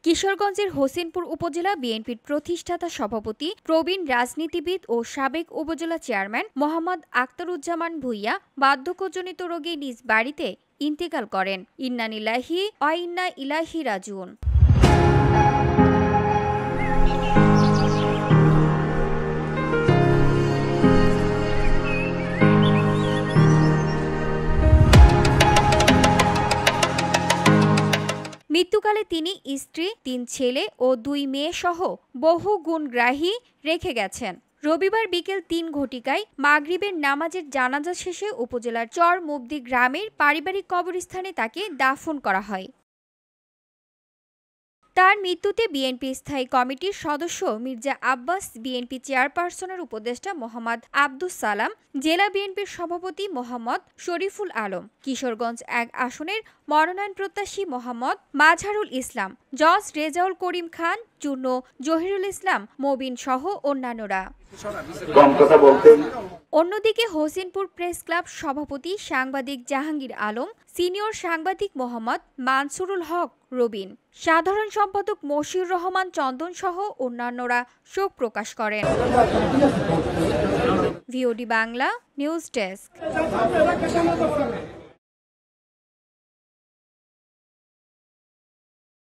কিশোরগঞ্জের হোসেনপুর উপজেলা বিএনপির প্রতিষ্ঠাতা সভাপতি, প্রবীণ রাজনীতিবিদ ও সাবেক উপজেলা চেয়ারম্যান মোহাম্মদ আখতারুজ্জামান ভূঁইয়া বার্ধক্যজনিত রোগে নিজ বাড়িতে ইন্তেকাল করেন। ইন্না লিল্লাহি ওয়া ইন্না ইলাইহি রাজিউন। মৃত্যুকালে তিনি স্ত্রী, ৩ ছেলে ও ২ মেয়ে সহ বহু গুণগ্রাহী রেখে গেছেন। রবিবার বিকেল ৩ ঘটিকায় মাগরিবের নামাজের জানাজা শেষে উপজেলার চর মুবদি গ্রামের পারিবারিক কবরস্থানে তাকে দাফন করা হয়। তার মৃত্যুতে বিএনপি স্থায়ী কমিটির সদস্য মির্জা আব্বাস, বিএনপি চেয়ারপারসনের উপদেষ্টা মোহাম্মদ আব্দুস সালাম, জেলা বিএনপির সভাপতি মোহাম্মদ শরীফুল আলম, কিশোরগঞ্জ ১ আসনের মনোনয়ন প্রত্যাশী মোহাম্মদ মাজহারুল ইসলাম, জজ রেজাউল করিম খান, চূর্ণ জহিরুল ইসলাম মবিন সহ অন্যান্যরা। অন্যদিকে হোসেনপুর প্রেস ক্লাব সভাপতি সাংবাদিক জাহাঙ্গীর আলম, সিনিয়র সাংবাদিক মোহাম্মদ মানসুরুল হক রবিন, সাধারণ সম্পাদক মশিউর রহমান চন্দন সহ অন্যান্যরা শোক প্রকাশ করেন। VOD Bangla news desk.